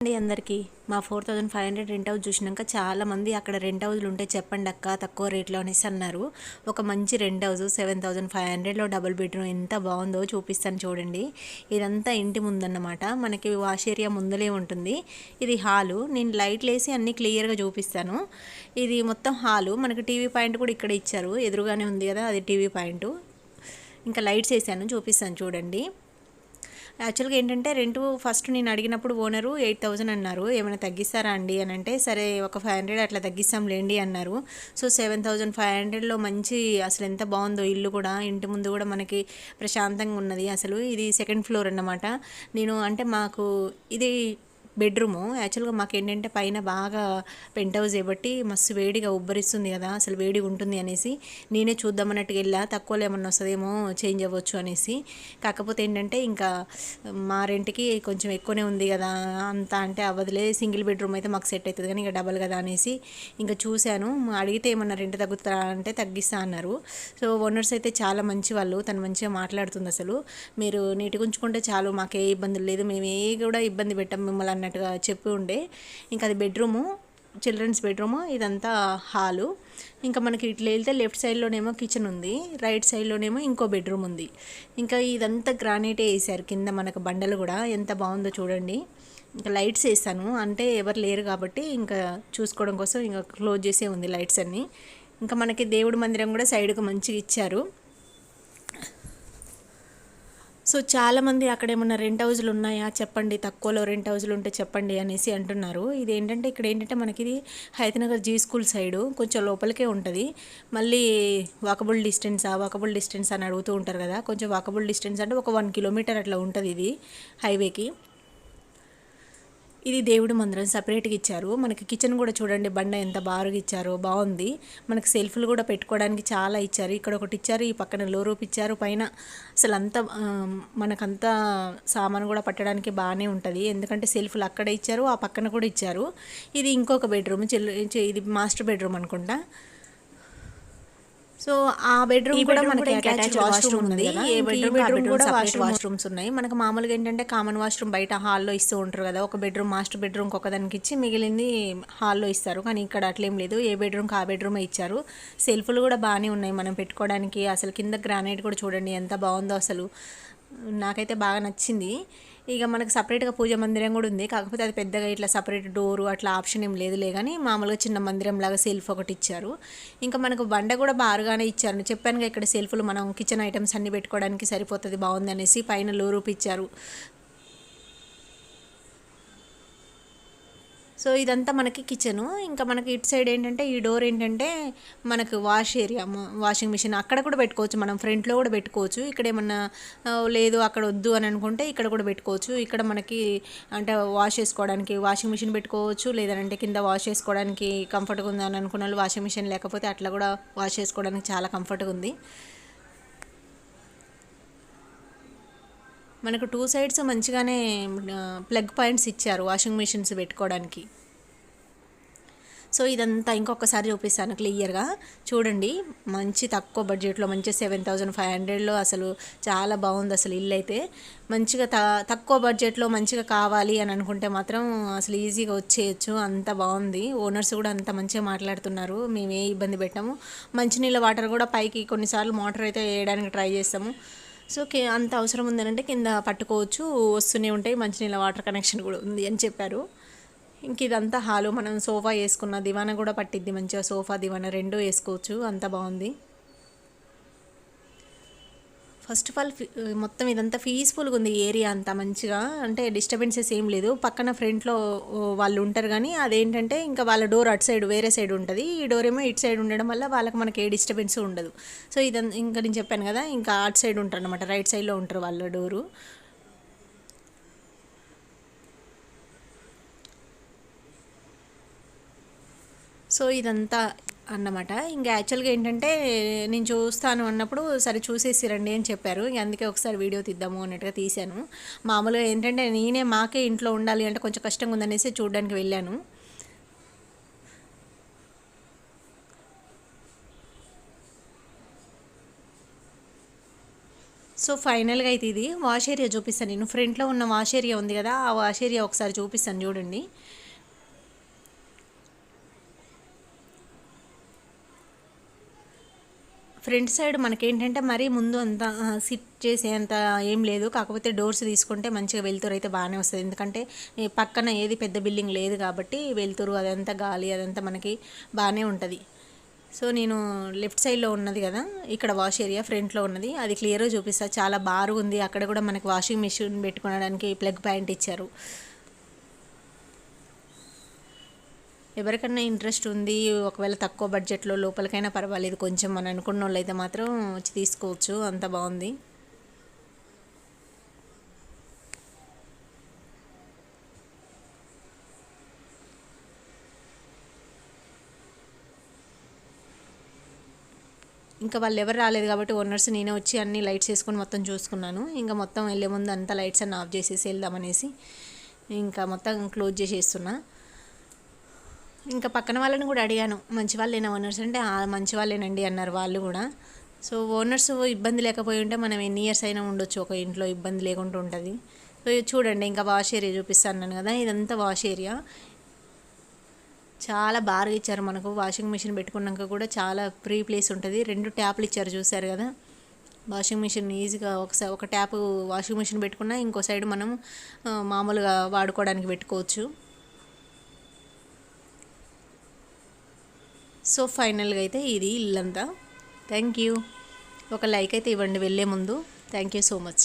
అండి అందరికీ మా 4500 రెంట్ హౌస్ చూసినాక చాలామంది అక్కడ రెంట్ హౌస్లు ఉంటే చెప్పండి అక్క తక్కువ రేట్లో అనేసి అన్నారు. ఒక మంచి రెంట్ హౌస్ 7500లో డబుల్ బెడ్రూమ్ ఎంత బాగుందో చూపిస్తాను చూడండి. ఇదంతా ఇంటి ముందన్నమాట, మనకి వాష్ ఏరియా ముందలే ఉంటుంది. ఇది హాలు, నేను లైట్లు వేసి అన్నీ క్లియర్గా చూపిస్తాను. ఇది మొత్తం హాలు, మనకి టీవీ పాయింట్ కూడా ఇక్కడ ఇచ్చారు, ఎదురుగానే ఉంది కదా అది టీవీ పాయింట్. ఇంకా లైట్స్ వేసాను చూపిస్తాను చూడండి. యాక్చువల్గా ఏంటంటే రెంటు ఫస్ట్ నేను అడిగినప్పుడు ఓనరు 8000 అన్నారు, ఏమైనా తగ్గిస్తారా అండి అని అంటే సరే ఒక 500 అట్లా తగ్గిస్తాంలేండి అన్నారు. సో 7500లో మంచి అసలు ఎంత బాగుందో ఇల్లు కూడా, ఇంటి ముందు కూడా మనకి ప్రశాంతంగా ఉన్నది. అసలు ఇది సెకండ్ ఫ్లోర్ అన్నమాట. నేను అంటే మాకు ఇది బెడ్రూము, యాక్చువల్గా మాకు ఏంటంటే పైన బాగా పెంట్ హౌస్ కాబట్టి మస్తు వేడిగా ఉబ్బరిస్తుంది కదా, అసలు వేడిగా ఉంటుంది అనేసి నేనే చూద్దామన్నట్టుగా వెళ్ళా, తక్కువలో ఏమన్నా వస్తుందేమో చేంజ్ అవ్వచ్చు అనేసి. కాకపోతే ఏంటంటే ఇంకా మా రెంట్కి కొంచెం ఎక్కువనే ఉంది కదా, అంత అంటే అవ్వదులే, సింగిల్ బెడ్రూమ్ అయితే మాకు సెట్ అవుతుంది కానీ ఇంకా డబల్ కదా అనేసి ఇంకా చూశాను. అడిగితే ఏమన్నా రెంట్ తగ్గుతా అంటే తగ్గిస్తా అన్నారు. సో ఓనర్స్ అయితే చాలా మంచి వాళ్ళు, తను మంచిగా మాట్లాడుతుంది. అసలు మీరు నీట్గా ఉంచుకుంటే చాలు, మాకే ఇబ్బందులు లేదు, మేము ఏ కూడా ఇబ్బంది పెట్టాం మిమ్మల్ని అన్నట్టుగా చెప్పి ఉండే. ఇంకా అది బెడ్రూము, చిల్డ్రన్స్ బెడ్రూము, ఇదంతా హాలు. ఇంకా మనకి ఇట్లా వెళ్తే లెఫ్ట్ సైడ్లోనేమో కిచెన్ ఉంది, రైట్ సైడ్లోనేమో ఇంకో బెడ్రూమ్ ఉంది. ఇంకా ఇదంతా గ్రానైటే వేసారు, కింద మనకు బండలు కూడా ఎంత బాగుందో చూడండి. ఇంకా లైట్స్ వేసాను అంటే ఎవరు లేరు కాబట్టి ఇంకా చూసుకోవడం కోసం ఇంకా క్లోజ్ చేసే ఉంది లైట్స్ అన్నీ. ఇంకా మనకి దేవుడి మందిరం కూడా సైడ్కి మంచిగా ఇచ్చారు. సో చాలామంది అక్కడ ఏమన్నా రెంట్ హౌస్లు ఉన్నాయా చెప్పండి, తక్కువలో రెంట్ హౌస్లు ఉంటే చెప్పండి అనేసి అంటున్నారు. ఇది ఏంటంటే ఇక్కడ ఏంటంటే మనకి ఇది హైతనగర్ జీ స్కూల్ సైడు కొంచెం లోపలికే ఉంటుంది. మళ్ళీ వాకబుల్ డిస్టెన్స్ అని అడుగుతూ ఉంటారు కదా, కొంచెం వాకబుల్ డిస్టెన్స్ అంటే ఒక 1 కిలోమీటర్ అట్లా ఉంటుంది ఇది హైవేకి. ఇది దేవుడి మందిరం సపరేట్గా ఇచ్చారు. మనకి కిచెన్ కూడా చూడండి, బండ ఎంత బారుగా ఇచ్చారో, బాగుంది. మనకి సెల్ఫ్లు కూడా పెట్టుకోవడానికి చాలా ఇచ్చారు. ఇక్కడ ఒకటి ఇచ్చారు, ఈ పక్కన లో రూప్ ఇచ్చారు, పైన అసలు అంతా మనకంతా సామాను కూడా పట్టడానికి బాగానే ఉంటుంది. ఎందుకంటే సెల్ఫ్లు అక్కడే ఇచ్చారు, ఆ పక్కన కూడా ఇచ్చారు. ఇది ఇంకొక బెడ్రూమ్, ఇది మాస్టర్ బెడ్రూమ్ అనుకుంటా. సో ఆ బెడ్రూమ్ కూడా మనకి అటాచ్ వాష్రూమ్ ఉంది. ఏ బెడ్రూమ్ కూడా వాష్రూమ్స్ ఉన్నాయి. మనకు మామూలుగా ఏంటంటే కామన్ వాష్రూమ్ బయట హాల్లో ఇస్తూ ఉంటారు కదా, ఒక బెడ్రూమ్ మాస్టర్ బెడ్రూమ్కి ఒకదానికి ఇచ్చి మిగిలింది హాల్లో ఇస్తారు. కానీ ఇక్కడ అట్లేం లేదు, ఏ బెడ్రూమ్కి ఆ బెడ్రూమే ఇచ్చారు. సెల్ఫ్లు కూడా బాగానే ఉన్నాయి మనం పెట్టుకోవడానికి. అసలు కింద గ్రానైట్ కూడా చూడండి ఎంత బాగుందో, అసలు నాకైతే బాగా నచ్చింది. ఇక మనకు సపరేట్గా పూజ మందిరం కూడా ఉంది, కాకపోతే అది పెద్దగా ఇట్లా సపరేట్ డోరు అట్లా ఆప్షన్ ఏం లేదులే, కానీ మామూలుగా చిన్న మందిరం లాగా సెల్ఫ్ ఒకటి ఇచ్చారు. ఇంకా మనకు బండ కూడా బారుగానే ఇచ్చారు. చెప్పానుగా ఇక్కడ సెల్ఫ్లు మనం కిచెన్ ఐటమ్స్ అన్ని పెట్టుకోవడానికి సరిపోతుంది, బాగుంది అనేసి. పైన లో రూప్ ఇచ్చారు. సో ఇదంతా మనకి కిచెను. ఇంకా మనకి ఇటు సైడ్ ఏంటంటే ఈ డోర్ ఏంటంటే మనకు వాష్ ఏరియా, వాషింగ్ మిషన్ అక్కడ కూడా పెట్టుకోవచ్చు, మనం ఫ్రంట్లో కూడా పెట్టుకోవచ్చు. ఇక్కడ ఏమన్నా లేదు అక్కడ వద్దు అని అనుకుంటే ఇక్కడ కూడా పెట్టుకోవచ్చు. ఇక్కడ మనకి అంటే వాష్ చేసుకోవడానికి వాషింగ్ మిషన్ పెట్టుకోవచ్చు, లేదంటే కింద వాష్ చేసుకోవడానికి కంఫర్ట్గా ఉంది అని అనుకున్న వాళ్ళు వాషింగ్ మిషన్ లేకపోతే అట్లా కూడా వాష్ చేసుకోవడానికి చాలా కంఫర్ట్గా ఉంది. మనకు 2 సైడ్స్ మంచిగానే ప్లగ్ పాయింట్స్ ఇచ్చారు వాషింగ్ మిషన్స్ పెట్టుకోవడానికి. సో ఇదంతా ఇంకొకసారి చూపిస్తాను క్లియర్గా చూడండి. మంచి తక్కువ బడ్జెట్లో మంచి 7500లో అసలు చాలా బాగుంది అసలు ఇల్లు అయితే. మంచిగా తక్కువ బడ్జెట్లో మంచిగా కావాలి అని అనుకుంటే మాత్రం అసలు ఈజీగా వచ్చేయచ్చు, అంత బాగుంది. ఓనర్స్ కూడా అంత మంచిగా మాట్లాడుతున్నారు, మేము ఏ ఇబ్బంది పెట్టాము. మంచినీళ్ళ వాటర్ కూడా పైకి కొన్నిసార్లు మోటార్ అయితే వేయడానికి ట్రై చేస్తాము. సో అంత అవసరం ఉందనంటే కింద పట్టుకోవచ్చు, వస్తూనే ఉంటాయి. మంచినీళ్ళ వాటర్ కనెక్షన్ కూడా ఉంది అని చెప్పారు. ఇంక ఇదంతా హాలు, మనం సోఫా వేసుకున్న దివానా కూడా పట్టిద్ది మంచిగా, సోఫా దివానా రెండు వేసుకోవచ్చు, అంత బాగుంది. ఫస్ట్ ఆఫ్ ఆల్ మొత్తం ఇదంతా పీస్ఫుల్గా ఉంది ఏరియా అంతా మంచిగా, అంటే డిస్టర్బెన్సెస్ ఏం లేదు. పక్కన ఫ్రంట్లో వాళ్ళు ఉంటారు కానీ అదేంటంటే ఇంకా వాళ్ళ డోర్ అటు సైడ్ వేరే సైడ్ ఉంటుంది, ఈ డోర్ ఏమో ఇటు సైడ్ ఉండడం వల్ల వాళ్ళకి మనకి ఏ డిస్టర్బెన్స్ ఉండదు. సో ఇదంతా ఇంకా నేను చెప్పాను కదా, ఇంకా అటు సైడ్ ఉంటారు అనమాట, రైట్ సైడ్లో ఉంటారు వాళ్ళ డోరు. సో ఇదంతా అన్నమాట. ఇంకా యాక్చువల్గా ఏంటంటే నేను చూస్తాను అన్నప్పుడు సరే చూసేసి రండి అని చెప్పారు, ఇంక అందుకే ఒకసారి వీడియో తీద్దాము అన్నట్టుగా తీశాను. మామూలుగా ఏంటంటే మాకే ఇంట్లో ఉండాలి అంటే కొంచెం కష్టంగా ఉందనేసి చూడడానికి వెళ్ళాను. సో ఫైనల్గా అయితే ఇది వాష్ ఏరియా చూపిస్తాను. నేను ఫ్రంట్లో ఉన్న వాష్ ఏరియా ఉంది కదా, ఆ వాష్ ఏరియా ఒకసారి చూపిస్తాను చూడండి. ఫ్రంట్ సైడ్ మనకేంటంటే మరీ ముందు అంత సిట్ చేసేంత ఏం లేదు, కాకపోతే డోర్స్ తీసుకుంటే మంచిగా వెలుతురు అయితే బాగానే వస్తుంది. ఎందుకంటే ఈ పక్కన ఏది పెద్ద బిల్డింగ్ లేదు కాబట్టి వెలుతురు అదంతా గాలి అదంతా మనకి బాగానే ఉంటుంది. సో నేను లెఫ్ట్ సైడ్లో ఉన్నది కదా, ఇక్కడ వాష్ ఏరియా ఫ్రంట్లో ఉన్నది, అది క్లియర్గా చూపిస్తాను. చాలా బాగా ఉంది. అక్కడ కూడా మనకి వాషింగ్ మిషన్ పెట్టుకోవడానికి ప్లగ్ పాయింట్ ఇచ్చారు. ఎవరికన్నా ఇంట్రెస్ట్ ఉంది, ఒకవేళ తక్కువ బడ్జెట్లో లోపలికైనా పర్వాలేదు, కొంచెం అని అనుకున్న వాళ్ళు అయితే మాత్రం వచ్చి తీసుకోవచ్చు. అంత బాగుంది. ఇంకా వాళ్ళు ఎవరు రాలేదు కాబట్టి ఓనర్స్ నేనే వచ్చి అన్ని లైట్స్ వేసుకొని మొత్తం చూసుకున్నాను. ఇంకా మొత్తం వెళ్ళే ముందు అంతా లైట్స్ అన్నీ ఆఫ్ చేసేసి వెళ్దామనేసి ఇంకా మొత్తం క్లోజ్ చేసేస్తున్నా. ఇంకా పక్కన వాళ్ళని కూడా అడిగాను, మంచి వాళ్ళేనా ఓనర్స్ అంటే మంచి వాళ్ళేనండి అన్నారు వాళ్ళు కూడా. సో ఓనర్స్ ఇబ్బంది లేకపోయి ఉంటే మనం ఎన్ని ఇయర్స్ అయినా ఉండొచ్చు ఒక ఇంట్లో, ఇబ్బంది లేకుండా ఉంటుంది. సో ఇది చూడండి, ఇంకా వాష్ ఏరియా చూపిస్తాను కదా, ఇదంతా వాష్ ఏరియా. చాలా బాగా ఇచ్చారు మనకు. వాషింగ్ మిషన్ పెట్టుకున్నాక కూడా చాలా ఫ్రీ ప్లేస్ ఉంటుంది. 2 ట్యాప్లు ఇచ్చారు చూసారు కదా. వాషింగ్ మిషన్ ఈజీగా ఒక ట్యాప్ వాషింగ్ మిషన్ పెట్టుకున్నా ఇంకో సైడ్ మనం మామూలుగా వాడుకోవడానికి పెట్టుకోవచ్చు. సో ఫైనల్గా అయితే ఇది ఇల్లంతా. Thank you. ఒక లైక్ అయితే ఇవ్వండి వెళ్ళే ముందు. Thank you so much.